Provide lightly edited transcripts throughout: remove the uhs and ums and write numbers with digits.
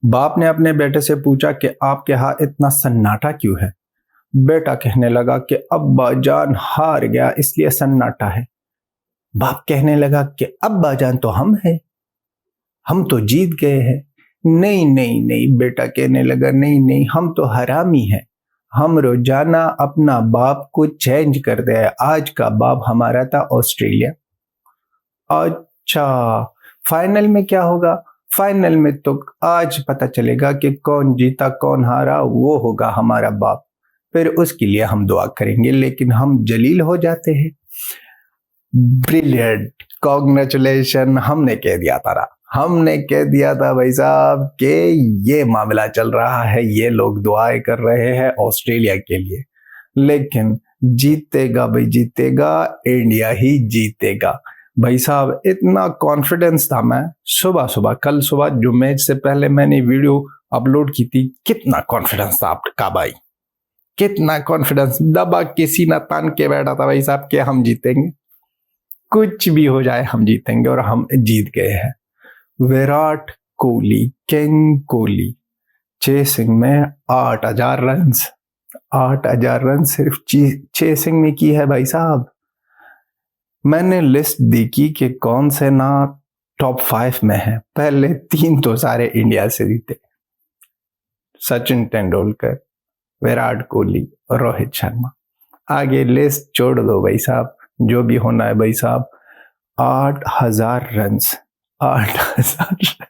बाप ने अपने बेटे से पूछा कि आपके यहाँ इतना सन्नाटा क्यों है। बेटा कहने लगा कि अब्बा जान हार गया इसलिए सन्नाटा है। बाप कहने लगा कि अब्बा जान तो हम हैं, हम तो जीत गए हैं। नहीं नहीं नहीं, बेटा कहने लगा, नहीं नहीं, हम तो हरामी हैं। हम रोजाना अपना बाप को चेंज कर दे। आज का बाप हमारा था ऑस्ट्रेलिया। अच्छा, फाइनल में क्या होगा? फाइनल में तो आज पता चलेगा कि कौन जीता कौन हारा, वो होगा हमारा बाप। फिर उसके लिए हम दुआ करेंगे, लेकिन हम जलील हो जाते हैं। ब्रिलियंट, कॉन्ग्रेचुलेशन, हमने कह दिया था, हमने कह दिया था भाई साहब कि ये मामला चल रहा है, ये लोग दुआएं कर रहे हैं ऑस्ट्रेलिया के लिए, लेकिन जीतेगा भाई जीतेगा, इंडिया ही जीतेगा। भाई साहब इतना कॉन्फिडेंस था। मैं सुबह कल सुबह जो मैच से पहले मैंने वीडियो अपलोड की थी, कितना कॉन्फिडेंस था आपका भाई, कितना कॉन्फिडेंस, दबा के सीना तान के बैठा था भाई साहब कि हम जीतेंगे, कुछ भी हो जाए हम जीतेंगे, और हम जीत गए हैं। विराट कोहली, किंग कोहली, चेसिंग में 8,000 रन, 8,000 रन सिर्फ चेसिंग में की है भाई साहब। मैंने लिस्ट देखी कि कौन से ना टॉप 5 में है, पहले 3 तो सारे इंडिया से जीते, सचिन तेंदुलकर, विराट कोहली और रोहित शर्मा। आगे लिस्ट छोड़ दो भाई साहब, जो भी होना है भाई साहब। 8,000 रन, 8,000।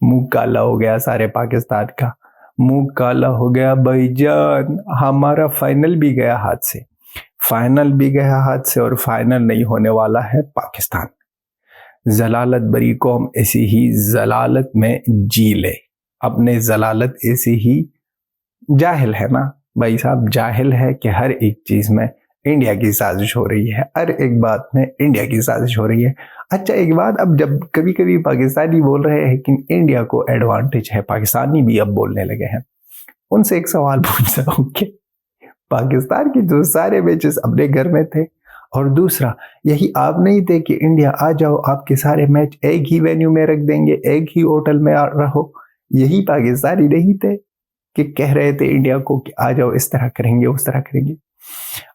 मुंह काला हो गया सारे पाकिस्तान का, मुंह काला हो गया भाईजान। हमारा फाइनल भी गया हाथ से, फाइनल भी गया हाथ से, और फाइनल नहीं होने वाला है पाकिस्तान। जलालत भरी कौम ऐसी ही जलालत में जी ले, अपने जलालत ऐसी ही जाहिल है ना भाई साहब, जाहिल है कि हर एक चीज में इंडिया की साजिश हो रही है, हर एक बात में इंडिया की साजिश हो रही है। अच्छा एक बात, अब जब कभी कभी पाकिस्तानी बोल रहे हैं कि इंडिया को एडवांटेज है, पाकिस्तानी भी अब बोलने लगे हैं, उनसे एक सवाल पूछ रहा हूँ कि पाकिस्तान के जो सारे मैचेस अपने घर में थे, और दूसरा यही आप नहीं थे कि इंडिया आ जाओ आपके सारे मैच एक ही वेन्यू में रख देंगे, एक ही होटल में रहो, यही पाकिस्तानी नहीं थे कि कह रहे थे इंडिया को कि आ जाओ, इस तरह करेंगे उस तरह करेंगे।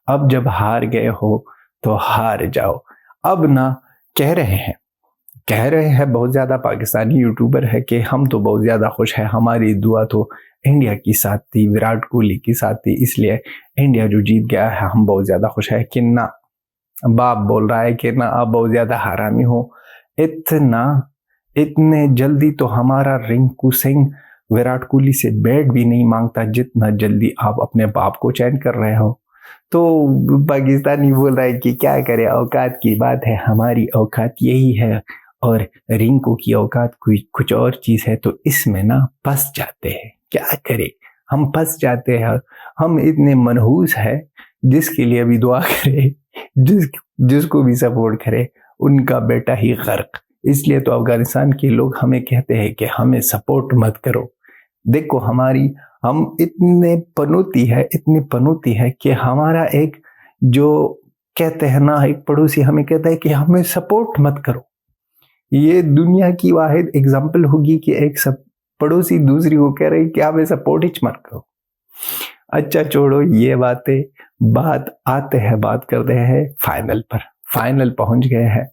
अब जब हार गए हो तो हार जाओ। अब ना कह रहे हैं बहुत ज्यादा पाकिस्तानी यूट्यूबर है कि हम तो बहुत ज्यादा खुश है, हमारी दुआ तो इंडिया की साथ थी, विराट कोहली की साथ थी, इसलिए इंडिया जो जीत गया है हम बहुत ज्यादा खुश है। कि ना, बाप बोल रहा है कि ना आप बहुत ज्यादा हरामी हो। इतने जल्दी तो हमारा रिंकू सिंह विराट कोहली से बैट भी नहीं मांगता जितना जल्दी आप अपने बाप को चैन कर रहे हो। तो पाकिस्तानी बोल रहा है कि क्या करे, औकात की बात है, हमारी औकात यही है और रिंकू की औकात कुछ और चीज है, तो इसमें ना फंस जाते हैं। क्या करे, हम फंस जाते हैं। हम इतने मनहूस है, जिसके लिए भी दुआ करे, जिसको भी सपोर्ट करे, उनका बेटा ही गर्क। इसलिए तो अफगानिस्तान के लोग हमें कहते हैं कि हमें सपोर्ट मत करो। देखो हम इतने पनौती है कि हमारा एक जो कहते हैं ना, एक पड़ोसी हमें कहता है कि हमें सपोर्ट मत करो। ये दुनिया की वाहिद एग्जाम्पल होगी कि एक सब पड़ोसी दूसरी को कह रही कि हमें सपोर्ट ही मत करो। अच्छा छोड़ो ये बातें, बात करते हैं फाइनल पर। फाइनल पहुंच गए हैं,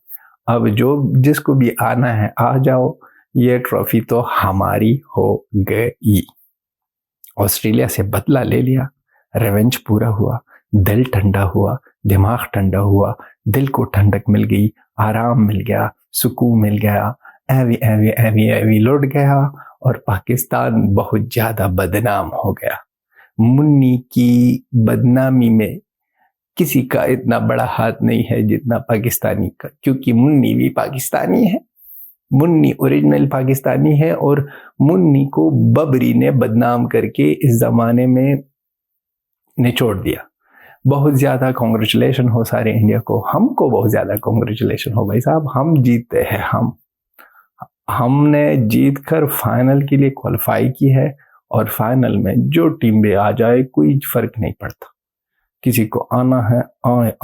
अब जिसको भी आना है आ जाओ, ये ट्रॉफी तो हमारी हो गई। ऑस्ट्रेलिया से बदला ले लिया, रिवेंज पूरा हुआ, दिल ठंडा हुआ, दिमाग ठंडा हुआ, दिल को ठंडक मिल गई, आराम मिल गया, सुकून मिल गया, एवी लौट गया, और पाकिस्तान बहुत ज्यादा बदनाम हो गया। मुन्नी की बदनामी में किसी का इतना बड़ा हाथ नहीं है जितना पाकिस्तानी का, क्योंकि मुन्नी भी पाकिस्तानी है, मुन्नी ओरिजिनल पाकिस्तानी है, और मुन्नी को बबरी ने बदनाम करके इस जमाने में निचोड़ दिया। बहुत ज्यादा कॉन्ग्रेचुलेशन हो सारे इंडिया को, हमको बहुत ज्यादा कॉन्ग्रेचुलेशन हो भाई साहब, हम जीते हैं। हमने जीत कर फाइनल के लिए क्वालिफाई की है, और फाइनल में जो टीम भी आ जाए कोई फर्क नहीं पड़ता, किसी को आना है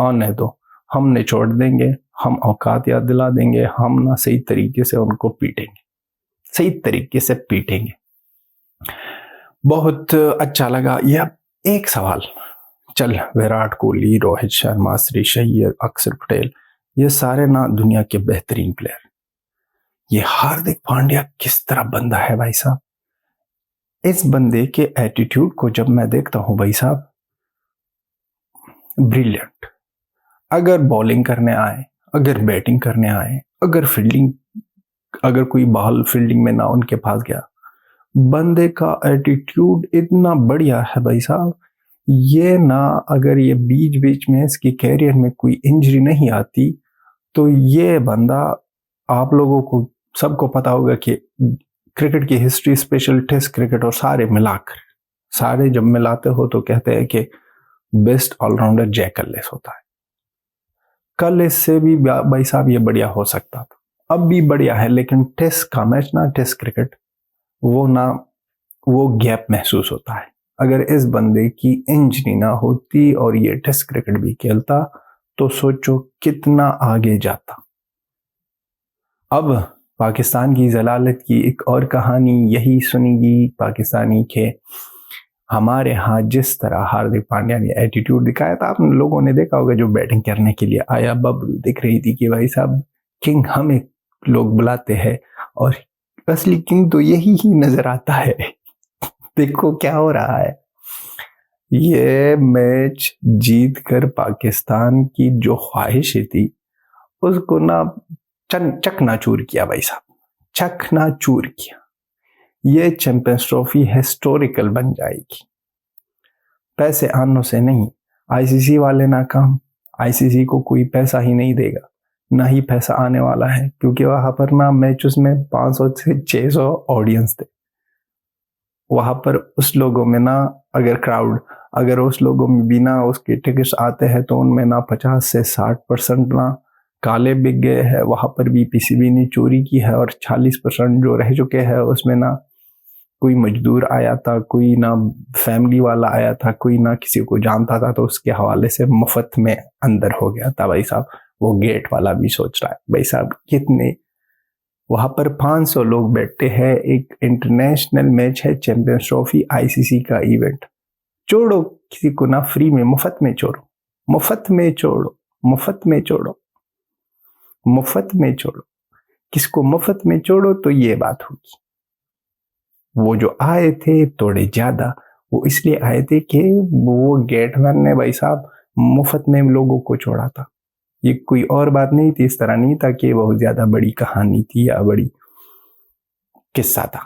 आने दो, हम निचोड़ देंगे, हम औकात याद दिला देंगे, हम ना सही तरीके से उनको पीटेंगे। सही तरीके से पीटेंगे। बहुत अच्छा लगा। यह एक सवाल, चल विराट कोहली, रोहित शर्मा, श्रेयस अय्यर, अक्षर पटेल, ये सारे ना दुनिया के बेहतरीन प्लेयर। ये हार्दिक पांड्या किस तरह बंदा है भाई साहब। इस बंदे के एटीट्यूड को जब मैं देखता हूं भाई साहब, ब्रिलियंट। अगर बॉलिंग करने आए, अगर बैटिंग करने आए, अगर फील्डिंग, अगर कोई बॉल फील्डिंग में ना उनके पास गया, बंदे का एटीट्यूड इतना बढ़िया है भाई साहब। ये ना अगर ये बीच बीच में इसकी कैरियर में कोई इंजरी नहीं आती तो ये बंदा, आप लोगों को सबको पता होगा कि क्रिकेट की हिस्ट्री, स्पेशल टेस्ट क्रिकेट और सारे मिलाकर, सारे जब मिलाते हो तो कहते हैं कि बेस्ट ऑलराउंडर जैक कलिस होता है। कल इससे भी भाई साहब ये बढ़िया हो सकता था, अब भी बढ़िया है, लेकिन टेस्ट का मैच ना, टेस्ट क्रिकेट, वो गैप महसूस होता है। अगर इस बंदे की इंजरी ना होती और ये टेस्ट क्रिकेट भी खेलता तो सोचो कितना आगे जाता। अब पाकिस्तान की जलालत की एक और कहानी यही सुनेगी पाकिस्तानी के। हमारे यहाँ जिस तरह हार्दिक पांड्या ने एटीट्यूड दिखाया था, आप लोगों ने देखा होगा, जो बैटिंग करने के लिए आया, बबलू दिख रही थी कि भाई साहब किंग हमें लोग बुलाते हैं और असली किंग तो यही ही नजर आता है। देखो क्या हो रहा है। ये मैच जीत कर पाकिस्तान की जो ख्वाहिशें थी उसको ना चकनाचूर किया भाई साहब, चकनाचूर किया। ये चैंपियंस ट्रॉफी हिस्टोरिकल बन जाएगी, पैसे आनों से नहीं। आईसीसी वाले नाकाम, आईसीसी को कोई पैसा ही नहीं देगा, ना ही पैसा आने वाला है, क्योंकि वहां पर ना मैचेस में 500 से 600 ऑडियंस थे। वहां पर उस लोगों में ना अगर उस लोगों में भी ना उसके टिकट्स आते हैं तो उनमें ना 50 से 60% ना काले बिक गए हैं। वहां पर भी पीसीबी ने चोरी की है और 40% जो रह चुके हैं उसमें ना कोई मजदूर आया था, कोई ना फैमिली वाला आया था, कोई ना किसी को जानता था, तो उसके हवाले से मुफ्त में अंदर हो गया था भाई साहब। वो गेट वाला भी सोच रहा है भाई साहब कितने, वहां पर 500 लोग बैठते हैं, एक इंटरनेशनल मैच है, चैंपियंस ट्रॉफी, आईसीसी का इवेंट। छोड़ो किसी को ना, फ्री में, मुफ्त में छोड़ो, मुफ्त में छोड़ो, मुफ्त में छोड़ो, मुफ्त में छोड़ो, किसको मुफ्त में छोड़ो तो ये बात होगी। वो जो आए थे थोड़े ज्यादा, वो इसलिए आए थे कि वो गेटमैन ने भाई साहब मुफ्त में लोगों को छोड़ा था। ये कोई और बात नहीं थी, इस तरह नहीं था कि बहुत ज्यादा बड़ी कहानी थी या बड़ी किस्सा था।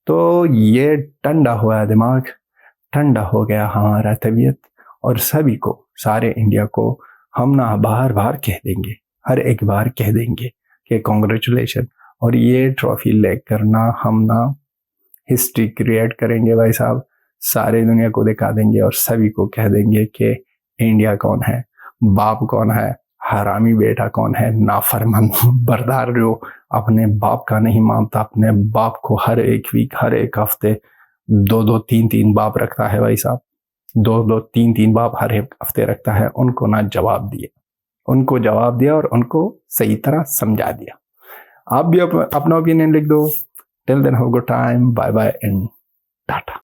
तो ये ठंडा हुआ दिमाग, ठंडा हो गया हमारा तबीयत, और सभी को, सारे इंडिया को हम ना बार बार कह देंगे, हर एक बार कह देंगे कि कॉन्ग्रेचुलेशन। और ये ट्रॉफी लेकर ना हम ना हिस्ट्री क्रिएट करेंगे भाई साहब, सारे दुनिया को दिखा देंगे और सभी को कह देंगे कि इंडिया कौन है, बाप कौन है, हरामी बेटा कौन है, नाफरमान बरदार जो अपने बाप का नहीं मानता, अपने बाप को हर एक वीक, हर एक हफ्ते 2-2, 3-3 बाप रखता है भाई साहब, 2-2, 3-3 बाप हर एक हफ्ते रखता है। उनको ना जवाब दिए, उनको जवाब दिया और उनको सही तरह समझा दिया। आप भी अपना ओपिनियन लिख दो। Till then have a good time, bye bye and Tata.